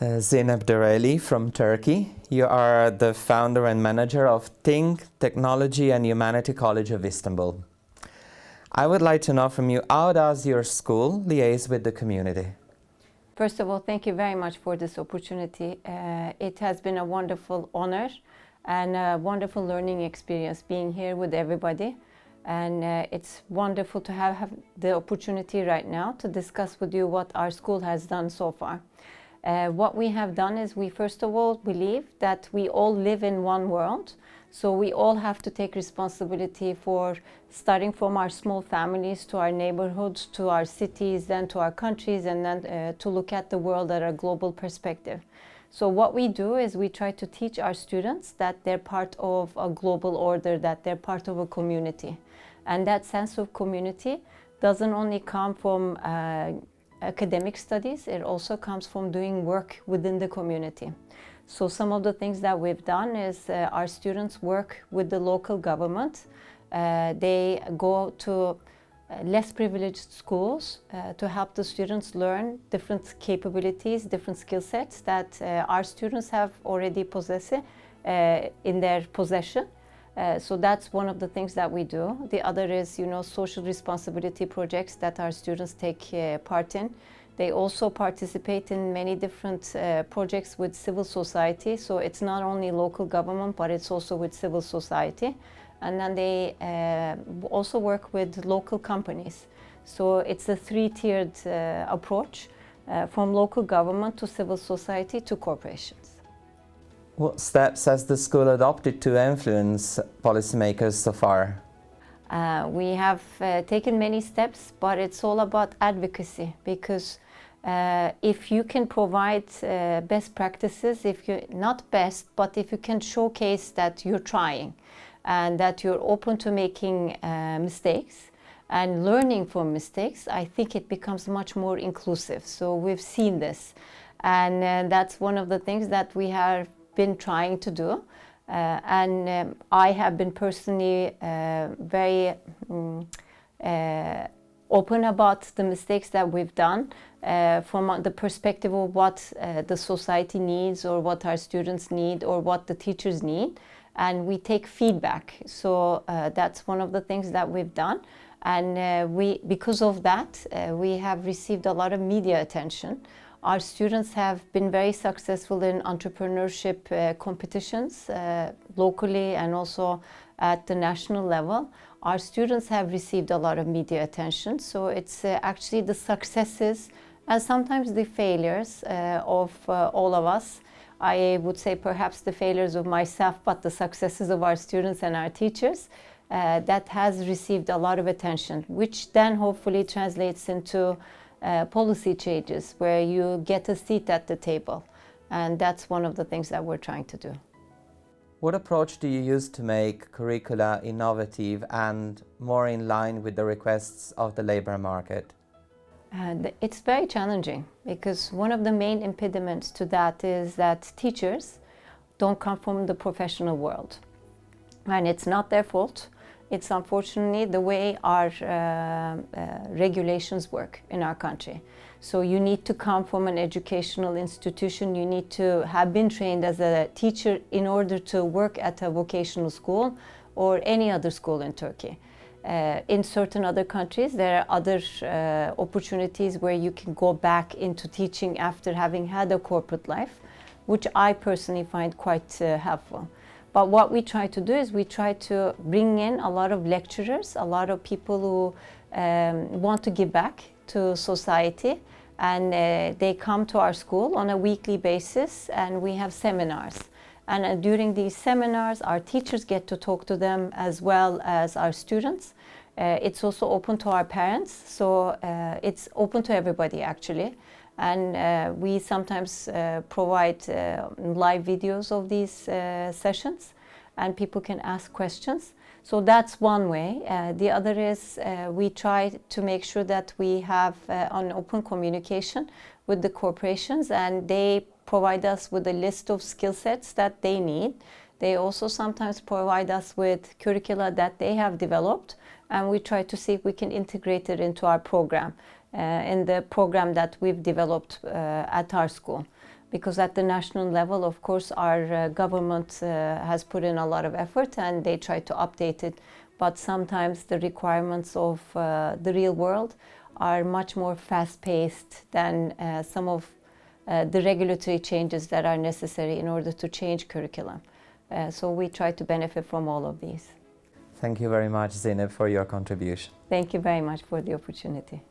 Zeynep Dereli from Turkey. You are the founder and manager of Think, Technology and Humanity College of Istanbul. I would like to know from you, how does your school liaise with the community? First of all, thank you very much for this opportunity. It has been a wonderful honor and a wonderful learning experience being here with everybody. And it's wonderful to have the opportunity right now to discuss with you what our school has done so far. What we have done is we first of all believe that we all live in one world. So we all have to take responsibility for starting from our small families to our neighborhoods, to our cities, then to our countries, and then to look at the world at a global perspective. So what we do is we try to teach our students that they're part of a global order, that they're part of a community. And that sense of community doesn't only come from academic studies, it also comes from doing work within the community. So some of the things that we've done is our students work with the local government. They go to less privileged schools to help the students learn different capabilities, different skill sets that our students have already in their possession. So that's one of the things that we do. The other is, social responsibility projects that our students take part in. They also participate in many different projects with civil society. So it's not only local government, but it's also with civil society. And then they also work with local companies. So it's a three-tiered approach from local government to civil society to corporations. What steps has the school adopted to influence policymakers so far? We have taken many steps, but it's all about advocacy, because if you can provide best practices, not best, but if you can showcase that you're trying and that you're open to making mistakes and learning from mistakes, I think it becomes much more inclusive. So we've seen this, and that's one of the things that we have been trying to do. I have been personally very open about the mistakes that we've done from the perspective of what the society needs, or what our students need, or what the teachers need. And we take feedback. So that's one of the things that we've done. And because of that, we have received a lot of media attention. Our students have been very successful in entrepreneurship competitions locally and also at the national level. Our students have received a lot of media attention. So it's actually the successes and sometimes the failures of all of us. I would say perhaps the failures of myself, but the successes of our students and our teachers that has received a lot of attention, which then hopefully translates into policy changes where you get a seat at the table. And that's one of the things that we're trying to do. What approach do you use to make curricula innovative and more in line with the requests of the labor market? It's very challenging, because one of the main impediments to that is that teachers don't come from the professional world. And it's not their fault. It's unfortunately the way our regulations work in our country. So you need to come from an educational institution. You need to have been trained as a teacher in order to work at a vocational school or any other school in Turkey. In certain other countries, there are other opportunities where you can go back into teaching after having had a corporate life, which I personally find quite helpful. But what we try to do is we try to bring in a lot of lecturers, a lot of people who want to give back to society, and they come to our school on a weekly basis, and we have seminars. And during these seminars, our teachers get to talk to them as well as our students. It's also open to our parents, so it's open to everybody actually. And we sometimes provide live videos of these sessions, and people can ask questions. So that's one way. The other is we try to make sure that we have an open communication with the corporations, and they provide us with a list of skill sets that they need. They also sometimes provide us with curricula that they have developed, and we try to see if we can integrate it into our program, in the program that we've developed at our school. because at the national level, of course, our government has put in a lot of effort and they try to update it, but sometimes the requirements of the real world are much more fast-paced than some of the regulatory changes that are necessary in order to change curriculum. So we try to benefit from all of these. Thank you very much, Zeynep, for your contribution. Thank you very much for the opportunity.